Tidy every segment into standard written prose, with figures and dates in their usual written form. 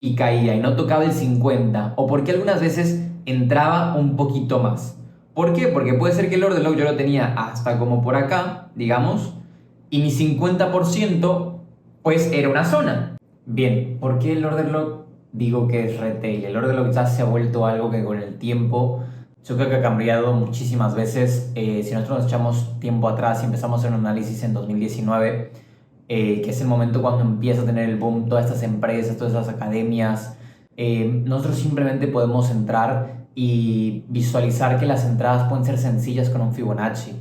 y caía y no tocaba el 50, o por qué algunas veces entraba un poquito más. ¿Por qué? Porque puede ser que el order lock yo lo tenía hasta como por acá, digamos, y mi 50% pues era una zona. Bien, ¿por qué el order lock digo que es retail? El order lock ya se ha vuelto algo que con el tiempo yo creo que ha cambiado muchísimas veces. Si nosotros nos echamos tiempo atrás y empezamos a hacer un análisis en 2019, que es el momento cuando empieza a tener el boom todas estas empresas, todas estas academias, nosotros simplemente podemos entrar y visualizar que las entradas pueden ser sencillas con un Fibonacci.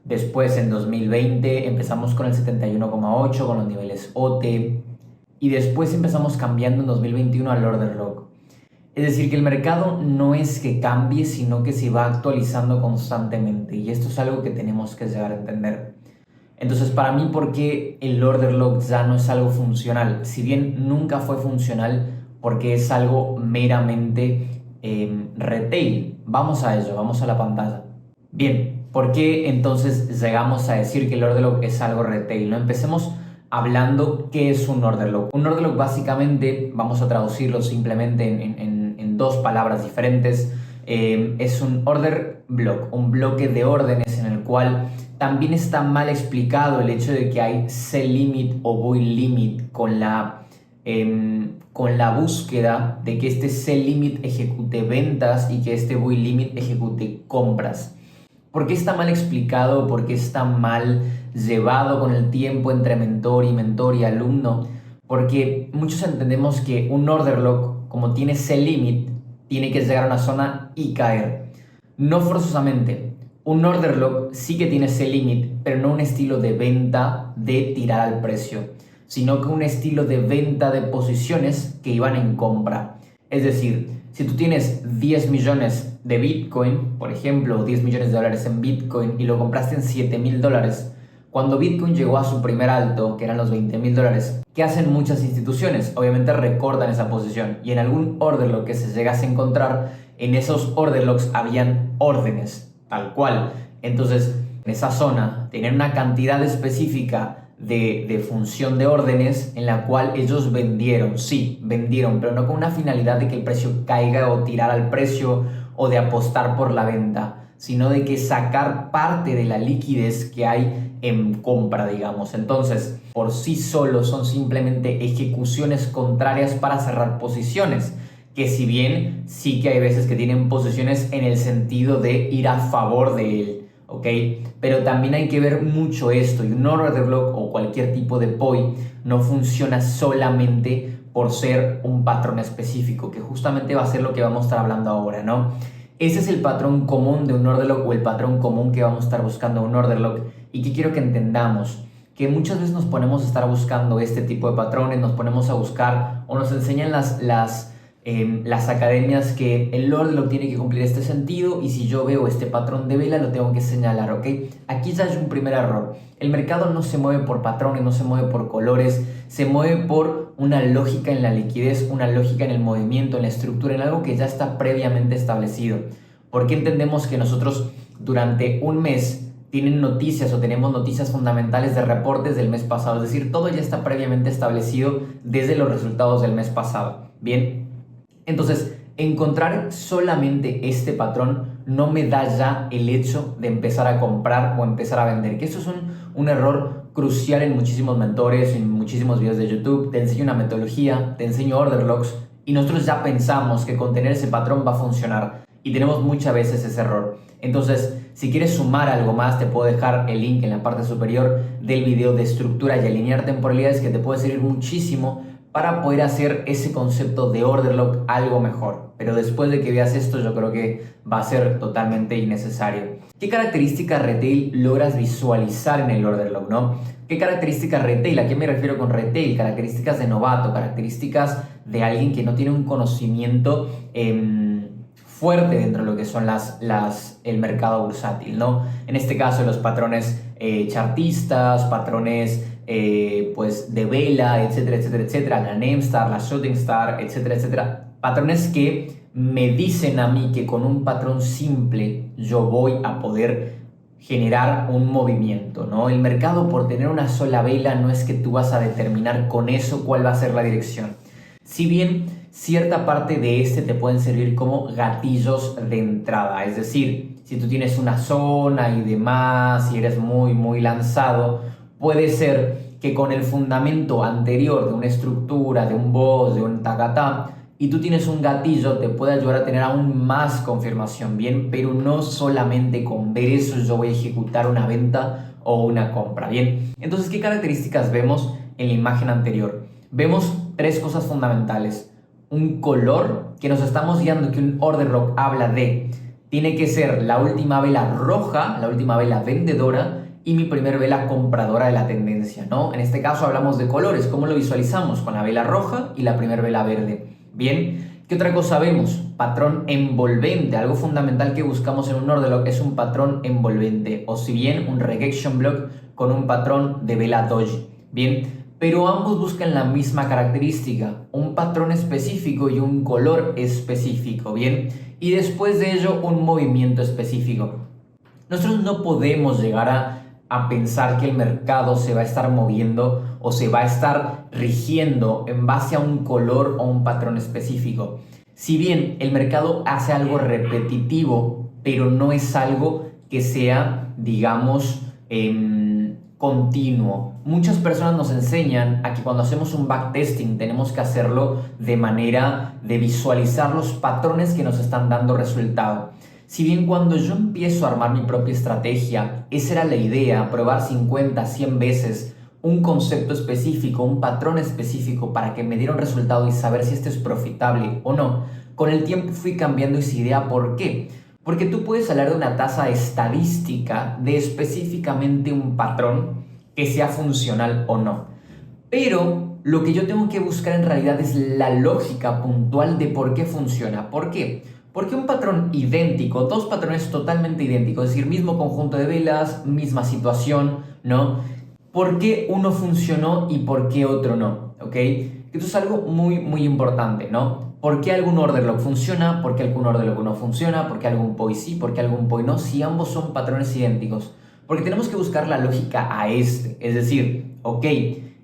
Después, en 2020, empezamos con el 71,8, con los niveles OT, y después empezamos cambiando en 2021 al order lock. Es decir, que el mercado no es que cambie, sino que se va actualizando constantemente, y esto es algo que tenemos que llegar a entender. Entonces, para mí, ¿por qué el order lock ya no es algo funcional? Si bien nunca fue funcional, porque es algo meramente retail. Vamos a ello, vamos a la pantalla. Bien, ¿por qué entonces llegamos a decir que el order lock es algo retail? ¿No? Empecemos hablando qué es un order lock. Un order lock básicamente, vamos a traducirlo simplemente en dos palabras diferentes, es un order block, un bloque de órdenes en el cual también está mal explicado el hecho de que hay sell limit o buy limit con la búsqueda de que este sell limit ejecute ventas y que este buy limit ejecute compras. ¿Por qué está mal explicado? ¿Por qué está mal llevado con el tiempo entre mentor y alumno? Porque muchos entendemos que un order lock, como tiene sell limit, tiene que llegar a una zona y caer. No forzosamente. Un order lock sí que tiene sell limit, pero no un estilo de venta de tirar al precio, sino que un estilo de venta de posiciones que iban en compra. Es decir, si tú tienes 10 millones de Bitcoin, por ejemplo, 10 millones de dólares en Bitcoin y lo compraste en $7,000, cuando Bitcoin llegó a su primer alto, que eran los $20,000, ¿qué hacen muchas instituciones? Obviamente recortan esa posición, y en algún order lock que se llegase a encontrar, en esos order locks habían órdenes, tal cual. Entonces, en esa zona, tenían una cantidad específica de función de órdenes en la cual ellos vendieron, sí, vendieron, pero no con una finalidad de que el precio caiga o tirar al precio o de apostar por la venta, sino de que sacar parte de la liquidez que hay en compra, digamos. Entonces, por sí solos son simplemente ejecuciones contrarias para cerrar posiciones, que si bien sí que hay veces que tienen posiciones en el sentido de ir a favor de él, ¿ok? Pero también hay que ver mucho esto, y un order block o cualquier tipo de POI no funciona solamente por ser un patrón específico, que justamente va a ser lo que vamos a estar hablando ahora, ¿no? Ese es el patrón común de un order lock, o el patrón común que vamos a estar buscando en un order lock, y que quiero que entendamos que muchas veces nos ponemos a estar buscando este tipo de patrones, nos ponemos a buscar o nos enseñan las academias que el order lock tiene que cumplir este sentido, y si yo veo este patrón de vela lo tengo que señalar, ¿ok? Aquí ya hay un primer error. El mercado no se mueve por patrones, no se mueve por colores, se mueve por una lógica en la liquidez, una lógica en el movimiento, en la estructura, en algo que ya está previamente establecido. ¿Por qué entendemos que nosotros durante un mes tienen noticias o tenemos noticias fundamentales de reportes del mes pasado? Es decir, todo ya está previamente establecido desde los resultados del mes pasado. Bien. Entonces, encontrar solamente este patrón no me da ya el hecho de empezar a comprar o empezar a vender, que eso es un error crucial en muchísimos mentores, en muchísimos videos de YouTube. Te enseño una metodología, te enseño order locks, y nosotros ya pensamos que con tener ese patrón va a funcionar, y tenemos muchas veces ese error. Entonces, si quieres sumar algo más, te puedo dejar el link en la parte superior del video de estructura y alinear temporalidades, que te puede servir muchísimo para poder hacer ese concepto de order lock algo mejor. Pero después de que veas esto, yo creo que va a ser totalmente innecesario. ¿Qué características retail logras visualizar en el order lock, no? ¿Qué características retail? ¿A qué me refiero con retail? Características de novato, características de alguien que no tiene un conocimiento fuerte dentro de lo que son el mercado bursátil, ¿no? En este caso, los patrones chartistas, patrones pues de vela, etcétera, etcétera, etcétera, la Name Star, la Shooting Star, etcétera, etcétera. Patrones que me dicen a mí que con un patrón simple yo voy a poder generar un movimiento, ¿no? El mercado, por tener una sola vela, no es que tú vas a determinar con eso cuál va a ser la dirección. Si bien cierta parte de este te pueden servir como gatillos de entrada. Es decir, si tú tienes una zona y demás, y eres muy lanzado, puede ser que con el fundamento anterior de una estructura, de un boss, de un tacatá, y tú tienes un gatillo, te puede ayudar a tener aún más confirmación, ¿bien? Pero no solamente con ver eso yo voy a ejecutar una venta o una compra, ¿bien? Entonces, ¿qué características vemos en la imagen anterior? Vemos tres cosas fundamentales. Un color, que nos estamos guiando, que un order log habla de, tiene que ser la última vela roja, la última vela vendedora, y mi primer vela compradora de la tendencia, ¿no? En este caso hablamos de colores. ¿Cómo lo visualizamos? Con la vela roja y la primer vela verde. Bien, ¿qué otra cosa vemos? Patrón envolvente. Algo fundamental que buscamos en un order log es un patrón envolvente, o si bien un rejection block con un patrón de vela doji. Bien, pero ambos buscan la misma característica, un patrón específico y un color específico, ¿bien? Y después de ello un movimiento específico. Nosotros no podemos llegar a pensar que el mercado se va a estar moviendo o se va a estar rigiendo en base a un color o un patrón específico. Si bien el mercado hace algo repetitivo, pero no es algo que sea, digamos, continuo. Muchas personas nos enseñan a que cuando hacemos un backtesting tenemos que hacerlo de manera de visualizar los patrones que nos están dando resultado. Si bien cuando yo empiezo a armar mi propia estrategia, esa era la idea, probar 50, 100 veces un concepto específico, un patrón específico para que me diera un resultado y saber si este es profitable o no. Con el tiempo fui cambiando esa idea. ¿Por qué? Porque tú puedes hablar de una tasa estadística de específicamente un patrón que sea funcional o no. Pero lo que yo tengo que buscar en realidad es la lógica puntual de por qué funciona. ¿Por qué? Porque un patrón idéntico, dos patrones totalmente idénticos, es decir, mismo conjunto de velas, misma situación, ¿no? ¿Por qué uno funcionó y por qué otro no? ¿Ok? Esto es algo muy importante, ¿no? ¿Por qué algún order log funciona? ¿Por qué algún order log no funciona? ¿Por qué algún POI sí? ¿Por qué algún POI no? Si ambos son patrones idénticos. Porque tenemos que buscar la lógica a este. Es decir, ok,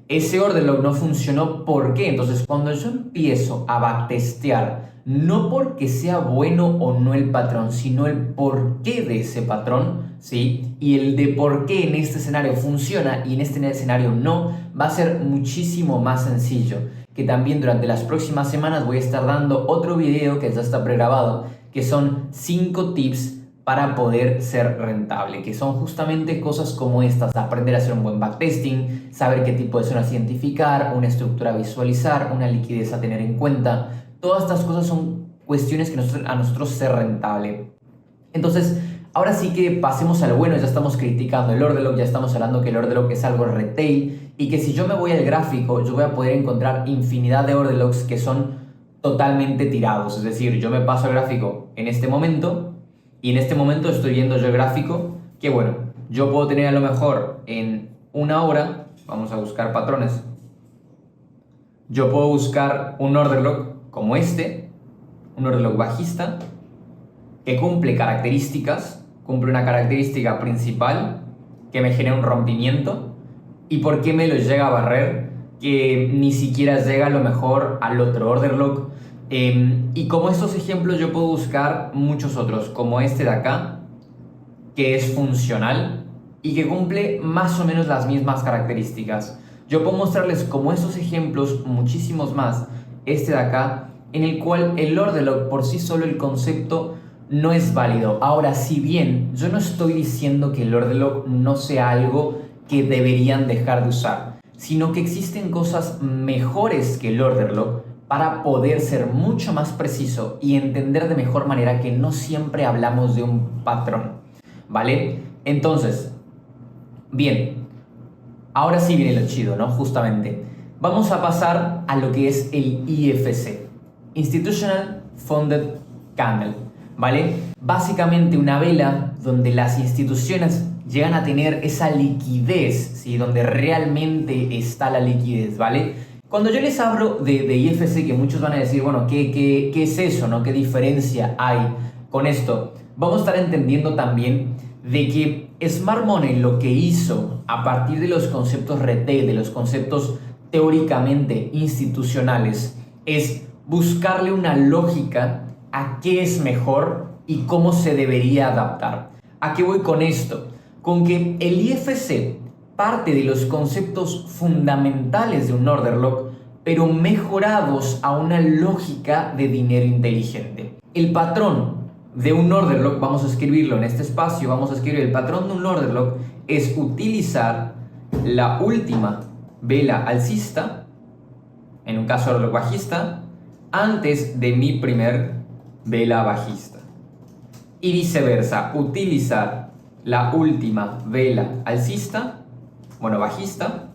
ese order log no funcionó, ¿por qué? Entonces, cuando yo empiezo a backtestear, no porque sea bueno o no el patrón, sino el porqué de ese patrón, ¿sí? Y el de por qué en este escenario funciona y en este escenario no, va a ser muchísimo más sencillo. Que también durante las próximas semanas voy a estar dando otro video que ya está pregrabado, que son 5 tips para poder ser rentable, que son justamente cosas como estas: aprender a hacer un buen backtesting, saber qué tipo de zonas identificar, una estructura a visualizar, una liquidez a tener en cuenta. Todas estas cosas son cuestiones que a nosotros ser rentable. Entonces, ahora sí que pasemos al bueno. Ya estamos criticando el order log, ya estamos hablando que el order log es algo retail y que si yo me voy al gráfico, yo voy a poder encontrar infinidad de order logs que son totalmente tirados. Es decir, yo me paso al gráfico en este momento y en este momento estoy viendo yo el gráfico que, bueno, yo puedo tener a lo mejor en una hora, vamos a buscar patrones, yo puedo buscar un order log como este, un order log bajista, que cumple características, cumple una característica principal que me genera un rompimiento. ¿Y por qué me lo llega a barrer? Que ni siquiera llega a lo mejor al otro order log. Y como estos ejemplos yo puedo buscar muchos otros, como este de acá, que es funcional y que cumple más o menos las mismas características. Yo puedo mostrarles como estos ejemplos, muchísimos más, este de acá, en el cual el order log por sí solo, el concepto, no es válido. Ahora, si bien yo no estoy diciendo que el order log no sea algo que deberían dejar de usar, sino que existen cosas mejores que el order log para poder ser mucho más preciso y entender de mejor manera que no siempre hablamos de un patrón, ¿vale? Entonces, bien, ahora sí viene lo chido, ¿no? Justamente, vamos a pasar a lo que es el IFC, Institutional Funded Candle, ¿vale? Básicamente una vela donde las instituciones llegan a tener esa liquidez, ¿sí? Donde realmente está la liquidez, ¿vale? Cuando yo les hablo de IFC, que muchos van a decir, bueno, ¿qué es eso, no? ¿Qué diferencia hay con esto? Vamos a estar entendiendo también de que Smart Money lo que hizo a partir de los conceptos retail, de los conceptos teóricamente institucionales, es buscarle una lógica a qué es mejor y cómo se debería adaptar. ¿A qué voy con esto? Con que el IFC parte de los conceptos fundamentales de un order lock, pero mejorados a una lógica de dinero inteligente. El patrón de un order lock, vamos a escribirlo en este espacio, vamos a escribir el patrón de un order lock, es utilizar la última vela alcista, en un caso order lock bajista, antes de mi primer vela bajista. Y viceversa, utilizar la última vela alcista, bajista,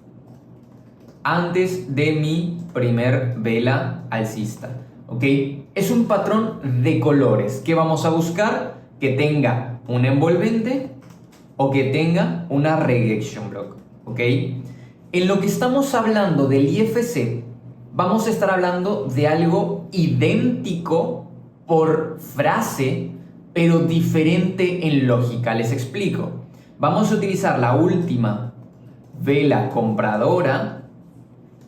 antes de mi primer vela alcista. ¿Ok? Es un patrón de colores que vamos a buscar que tenga un envolvente o que tenga una rejection block. ¿Ok? En lo que estamos hablando del IFC, vamos a estar hablando de algo idéntico por frase, pero diferente en lógica. Les explico. Vamos a utilizar la última vela compradora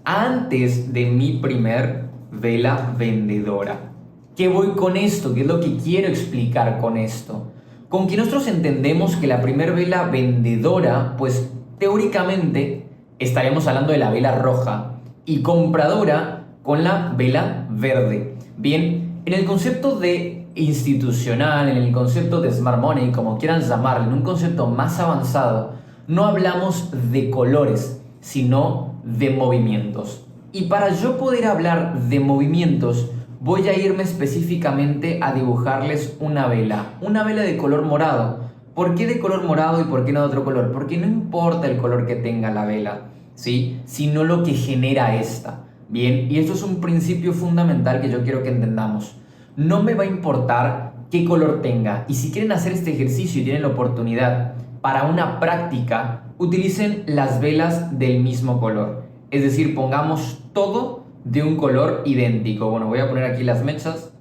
antes de mi primer vela vendedora. ¿Qué voy con esto? ¿Qué es lo que quiero explicar con esto? Con que nosotros entendemos que la primer vela vendedora, pues teóricamente estaremos hablando de la vela roja y compradora con la vela verde. Bien, en el concepto de institucional, en el concepto de smart money, como quieran llamarlo, en un concepto más avanzado, no hablamos de colores, sino de movimientos. Y para yo poder hablar de movimientos, voy a irme específicamente a dibujarles una vela de color morado. ¿Por qué de color morado y por qué no de otro color? Porque no importa el color que tenga la vela, ¿sí? Sino lo que genera esta. Bien, y esto es un principio fundamental que yo quiero que entendamos. No me va a importar qué color tenga, y si quieren hacer este ejercicio y tienen la oportunidad para una práctica, utilicen las velas del mismo color. Es decir, pongamos todo de un color idéntico. Bueno, voy a poner aquí las mechas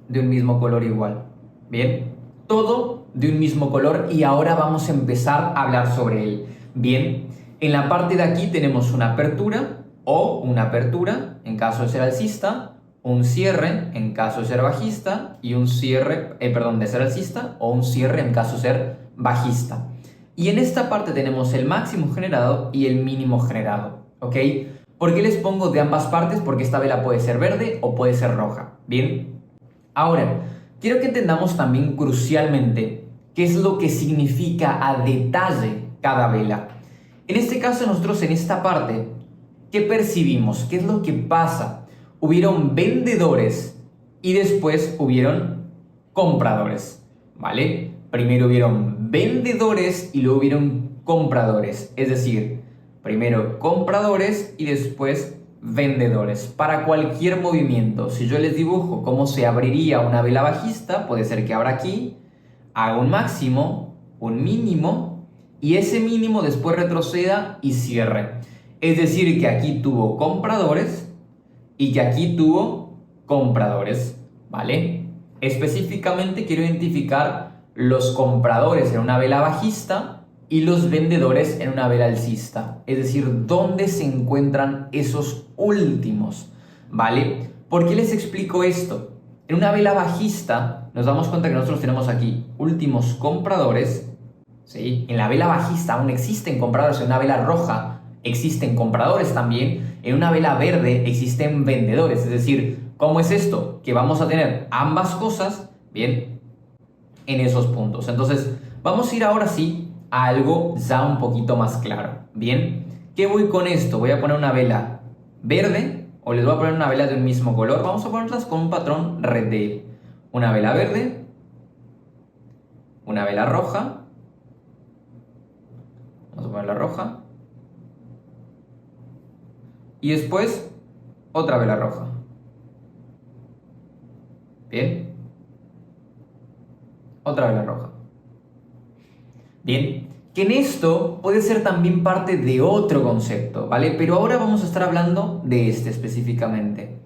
de un mismo color igual. Bien, todo de un mismo color y ahora vamos a empezar a hablar sobre él. Bien, en la parte de aquí tenemos una apertura o una apertura en caso de ser alcista, un cierre en caso de ser bajista y un cierre, de ser alcista o un cierre en caso de ser bajista. Y en esta parte tenemos el máximo generado y el mínimo generado, ¿ok? ¿Por qué les pongo de ambas partes? Porque esta vela puede ser verde o puede ser roja, ¿bien? Ahora, quiero que entendamos también crucialmente qué es lo que significa a detalle cada vela. En este caso nosotros en esta parte, ¿qué percibimos? ¿Qué es lo que pasa? Hubieron vendedores y después hubieron compradores, ¿vale? Primero hubieron vendedores y luego hubieron compradores, es decir, primero compradores y después vendedores. Para cualquier movimiento, si yo les dibujo cómo se abriría una vela bajista, puede ser que abra aquí, haga un máximo, un mínimo, y ese mínimo después retroceda y cierre. Es decir, que aquí tuvo compradores y que aquí tuvo compradores, ¿vale? Específicamente quiero identificar los compradores en una vela bajista y los vendedores en una vela alcista. Es decir, ¿dónde se encuentran esos últimos? ¿Vale? ¿Por qué les explico esto? En una vela bajista nos damos cuenta que nosotros tenemos aquí últimos compradores, ¿sí? En la vela bajista aún existen compradores, en una vela roja existen compradores también, en una vela verde existen vendedores. Es decir, ¿cómo es esto? Que vamos a tener ambas cosas, bien, en esos puntos. Entonces, vamos a ir ahora sí a algo ya un poquito más claro, bien. ¿Qué voy con esto? Voy a poner una vela verde o les voy a poner una vela de un mismo color. Vamos a ponerlas con un patrón red tail. Una vela verde, una vela roja, vamos a poner la roja, y después otra vela roja. Bien. Otra vela roja. Bien. Que en esto puede ser también parte de otro concepto, ¿vale? Pero ahora vamos a estar hablando de este específicamente.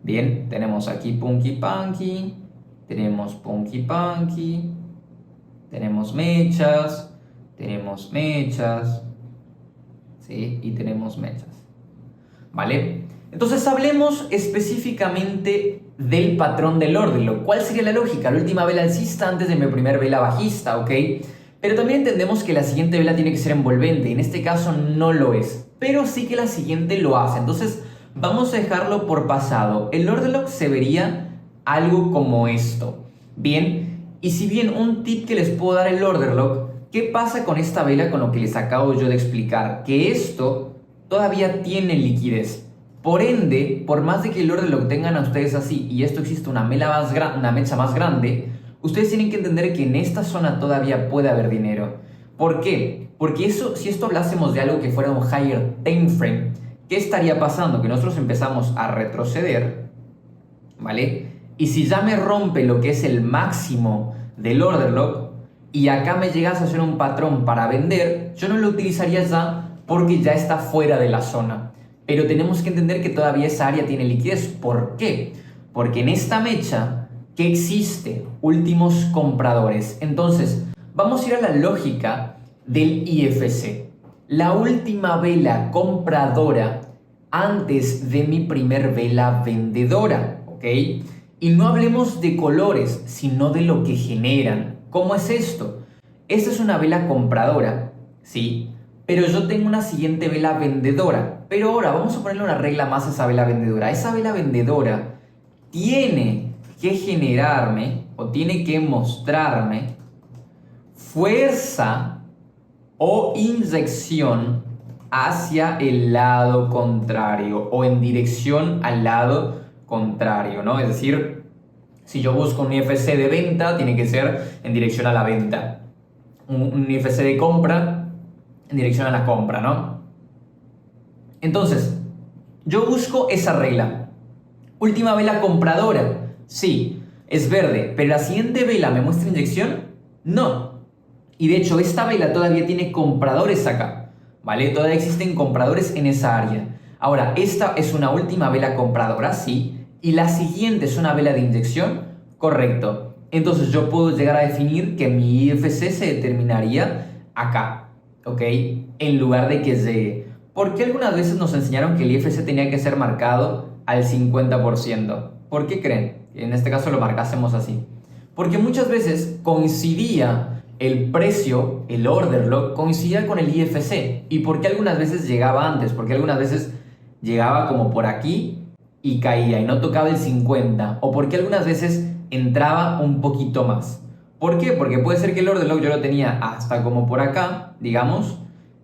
Bien, tenemos aquí Punky Punky, tenemos Punky Punky, tenemos mechas, ¿sí? Y tenemos mechas. ¿Vale? Entonces hablemos específicamente del patrón del orden. ¿Cuál sería la lógica? La última vela alcista antes de mi primer vela bajista, ¿ok? Pero también entendemos que la siguiente vela tiene que ser envolvente. En este caso no lo es, pero sí que la siguiente lo hace. Entonces vamos a dejarlo por pasado. El order lock se vería algo como esto. Bien, y si bien un tip que les puedo dar el order lock, ¿qué pasa con esta vela con lo que les acabo yo de explicar? Que esto todavía tiene liquidez. Por ende, por más de que el order lock tengan a ustedes así y esto existe una mecha más grande, ustedes tienen que entender que en esta zona todavía puede haber dinero. ¿Por qué? Porque eso, si esto hablásemos de algo que fuera un higher time frame, ¿qué estaría pasando? Que nosotros empezamos a retroceder, ¿vale? Y si ya me rompe lo que es el máximo del order lock y acá me llegas a hacer un patrón para vender, yo no lo utilizaría ya porque ya está fuera de la zona. Pero tenemos que entender que todavía esa área tiene liquidez. ¿Por qué? Porque en esta mecha, ¿qué existe? Últimos compradores. Entonces, vamos a ir a la lógica del IFC. La última vela compradora antes de mi primer vela vendedora, ¿ok? Y no hablemos de colores, sino de lo que generan. ¿Cómo es esto? Esta es una vela compradora, ¿sí? Pero yo tengo una siguiente vela vendedora. Pero ahora vamos a ponerle una regla más a esa vela vendedora. Esa vela vendedora tiene que generarme o tiene que mostrarme fuerza o inyección hacia el lado contrario o en dirección al lado contrario, ¿no? Es decir, si yo busco un IFC de venta, tiene que ser en dirección a la venta. Un IFC de compra en dirección a la compra, ¿no? Entonces, yo busco esa regla. Última vela compradora. Sí, es verde, pero la siguiente vela me muestra inyección. No. Y de hecho, esta vela todavía tiene compradores acá, ¿vale? Todavía existen compradores en esa área. Ahora, esta es una última vela compradora, sí. Y la siguiente es una vela de inyección. Correcto. Entonces, yo puedo llegar a definir que mi IFC se determinaría acá, ¿ok? En lugar de que llegue. ¿Por qué algunas veces nos enseñaron que el IFC tenía que ser marcado al 50%? ¿Por qué creen? En este caso lo marcásemos así. Porque muchas veces coincidía el precio, el order lock, coincidía con el IFC. ¿Y por qué algunas veces llegaba antes? Porque algunas veces llegaba como por aquí y caía y no tocaba el 50. O porque algunas veces entraba un poquito más. ¿Por qué? Porque puede ser que el order lock yo lo tenía hasta como por acá, digamos,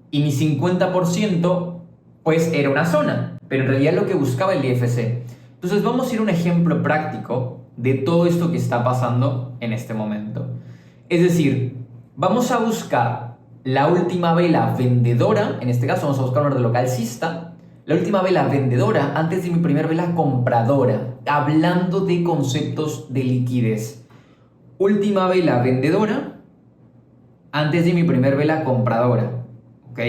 y mi 50% pues era una zona, pero en realidad lo que buscaba el IFC. Entonces vamos a ir a un ejemplo práctico de todo esto que está pasando en este momento. Es decir, vamos a buscar la última vela vendedora, en este caso vamos a buscar un order lock alcista, la última vela vendedora antes de mi primer vela compradora, hablando de conceptos de liquidez. Última vela vendedora antes de mi primer vela compradora. ¿Ok?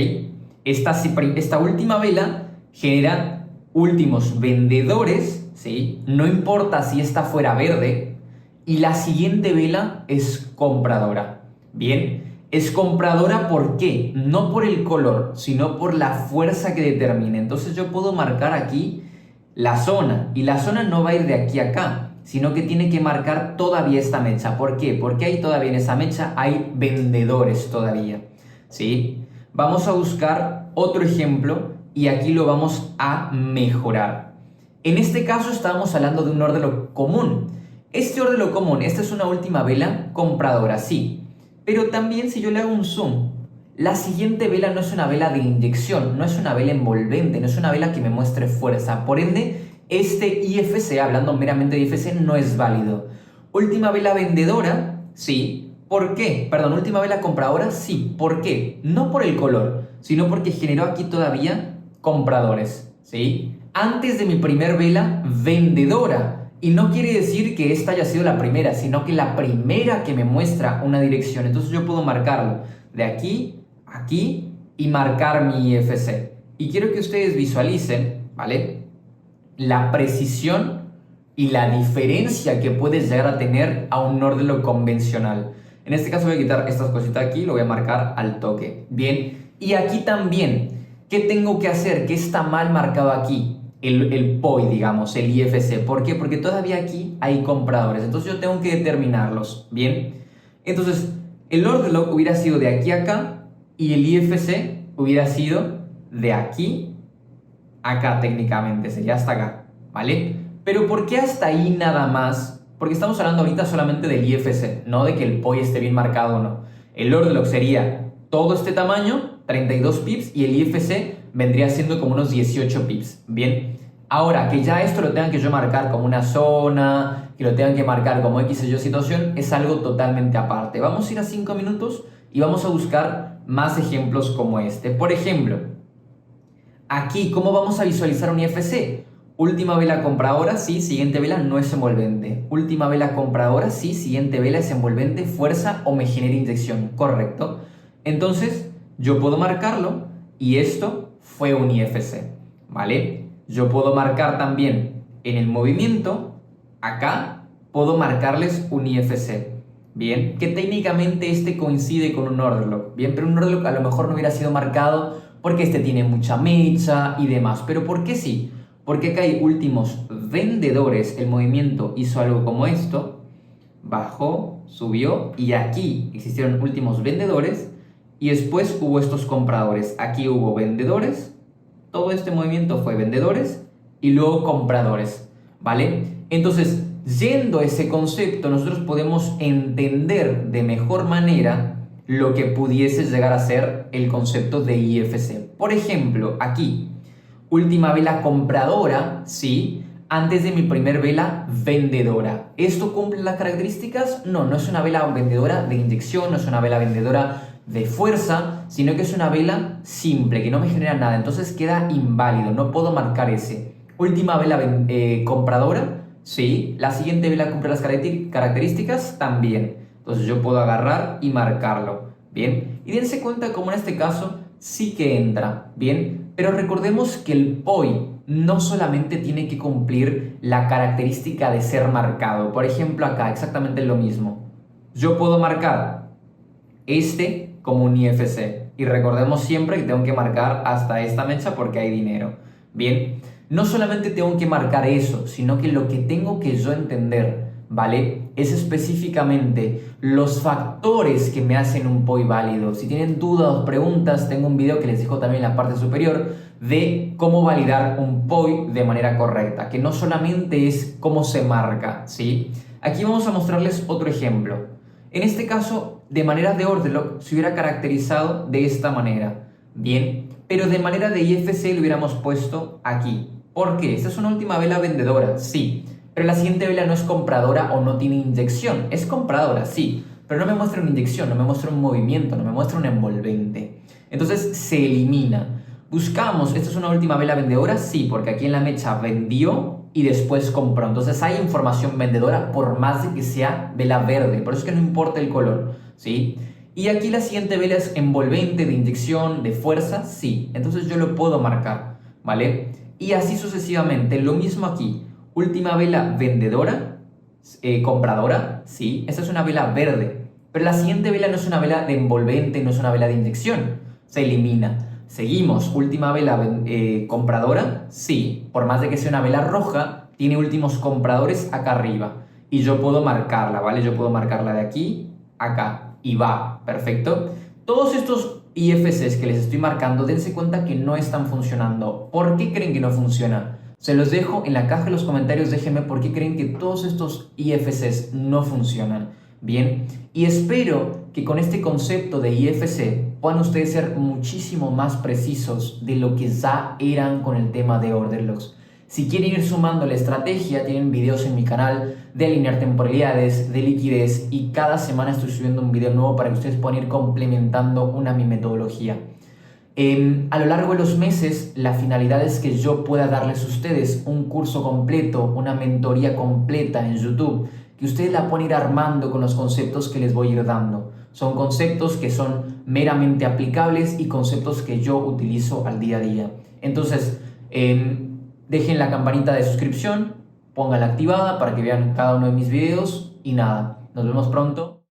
Esta última vela genera últimos vendedores, ¿sí? No importa si esta fuera verde. Y la siguiente vela es compradora. Bien, es compradora ¿por qué? No por el color, sino por la fuerza que determina. Entonces yo puedo marcar aquí la zona. Y la zona no va a ir de aquí a acá, sino que tiene que marcar todavía esta mecha. ¿Por qué? Porque ahí todavía en esa mecha hay vendedores todavía, ¿sí? Vamos a buscar otro ejemplo y aquí lo vamos a mejorar. En este caso estábamos hablando de un order lock común. Este order lock común, esta es una última vela compradora, sí. Pero también si yo le hago un zoom, la siguiente vela no es una vela de inyección, no es una vela envolvente, no es una vela que me muestre fuerza. Por ende, este IFC, hablando meramente de IFC, no es válido. Última vela vendedora, sí. ¿Por qué? Perdón, última vela compradora, sí. ¿Por qué? No por el color, sino porque generó aquí todavía compradores, ¿sí? Antes de mi primer vela vendedora. Y no quiere decir que esta haya sido la primera, sino que la primera que me muestra una dirección. Entonces yo puedo marcarlo de aquí, aquí y marcar mi IFC. Y quiero que ustedes visualicen, ¿vale? La precisión y la diferencia que puedes llegar a tener a un order lock convencional. En este caso voy a quitar estas cositas aquí, lo voy a marcar al toque. Bien, y aquí también, ¿qué tengo que hacer? ¿Qué está mal marcado aquí? el POI, digamos, el IFC. ¿Por qué? Porque todavía aquí hay compradores. Entonces yo tengo que determinarlos. Bien. Entonces, el order lock hubiera sido de aquí a acá y el IFC hubiera sido de aquí a acá técnicamente. Sería hasta acá. ¿Vale? Pero ¿por qué hasta ahí nada más? Porque estamos hablando ahorita solamente del IFC, no de que el POI esté bien marcado o no. El order lock sería todo este tamaño, 32 pips, y el IFC vendría siendo como unos 18 pips. Bien, ahora que ya esto lo tengan que yo marcar como una zona, que lo tengan que marcar como X o Y situación, es algo totalmente aparte. Vamos a ir a 5 minutos y vamos a buscar más ejemplos como este. Por ejemplo, aquí, ¿cómo vamos a visualizar un IFC? Última vela compradora, sí, siguiente vela no es envolvente. Última vela compradora, sí, siguiente vela es envolvente, fuerza o me genera inyección, correcto. Entonces, yo puedo marcarlo y esto fue un IFC, ¿vale? Yo puedo marcar también en el movimiento, acá, puedo marcarles un IFC, ¿bien? Que técnicamente este coincide con un order lock, ¿bien? Pero un order lock a lo mejor no hubiera sido marcado porque este tiene mucha mecha y demás. ¿Pero por qué sí? Porque acá hay últimos vendedores, el movimiento hizo algo como esto, bajó, subió y aquí existieron últimos vendedores y después hubo estos compradores. Aquí hubo vendedores, todo este movimiento fue vendedores y luego compradores, ¿vale? Entonces, yendo a ese concepto, nosotros podemos entender de mejor manera lo que pudiese llegar a ser el concepto de IFC. Por ejemplo, aquí, última vela compradora, ¿sí? Antes de mi primer vela vendedora. ¿Esto cumple las características? No, no es una vela vendedora de inyección, no es una vela vendedora de fuerza, sino que es una vela simple, que no me genera nada. Entonces queda inválido, no puedo marcar ese. Última vela compradora, sí. La siguiente vela cumple las características, también. Entonces yo puedo agarrar y marcarlo, ¿bien? Y dense cuenta como en este caso sí que entra, ¿bien? Pero recordemos que el POI no solamente tiene que cumplir la característica de ser marcado. Por ejemplo, acá exactamente lo mismo. Yo puedo marcar este como un IFC. Y recordemos siempre que tengo que marcar hasta esta mecha porque hay dinero. Bien, no solamente tengo que marcar eso, sino que lo que tengo que yo entender, ¿vale? Es específicamente los factores que me hacen un POI válido. Si tienen dudas o preguntas, tengo un video que les dejo también en la parte superior de cómo validar un POI de manera correcta, que no solamente es cómo se marca, ¿sí? Aquí vamos a mostrarles otro ejemplo. En este caso, de manera de order lock, se hubiera caracterizado de esta manera, ¿bien? Pero de manera de IFC lo hubiéramos puesto aquí. ¿Por qué? Esta es una última vela vendedora, sí. Pero la siguiente vela no es compradora o no tiene inyección. Es compradora, sí, pero no me muestra una inyección, no me muestra un movimiento, no me muestra un envolvente. Entonces se elimina. Buscamos, ¿esta es una última vela vendedora? Sí, porque aquí en la mecha vendió y después compró. Entonces hay información vendedora por más de que sea vela verde. Por eso es que no importa el color, ¿sí? Y aquí la siguiente vela es envolvente, de inyección, de fuerza, sí. Entonces yo lo puedo marcar, ¿vale? Y así sucesivamente. Lo mismo aquí. Última vela vendedora, compradora, sí. Esta es una vela verde. Pero la siguiente vela no es una vela de envolvente, no es una vela de inyección. Se elimina. Seguimos, última vela compradora, sí, por más de que sea una vela roja, tiene últimos compradores acá arriba. Y yo puedo marcarla, ¿vale? Yo puedo marcarla de aquí, acá, y va, perfecto. Todos estos IFCs que les estoy marcando, dense cuenta que no están funcionando. ¿Por qué creen que no funciona? Se los dejo en la caja de los comentarios, déjenme por qué creen que todos estos IFCs no funcionan. Bien, y espero que con este concepto de IFC puedan ustedes ser muchísimo más precisos de lo que ya eran con el tema de order locks. Si quieren ir sumando la estrategia, tienen videos en mi canal de alinear temporalidades, de liquidez, y cada semana estoy subiendo un video nuevo para que ustedes puedan ir complementando mi metodología. A lo largo de los meses, la finalidad es que yo pueda darles a ustedes un curso completo, una mentoría completa en YouTube, que ustedes la pueden ir armando con los conceptos que les voy a ir dando. Son conceptos que son meramente aplicables y conceptos que yo utilizo al día a día. Entonces, dejen la campanita de suscripción, pónganla activada para que vean cada uno de mis videos y nada, nos vemos pronto.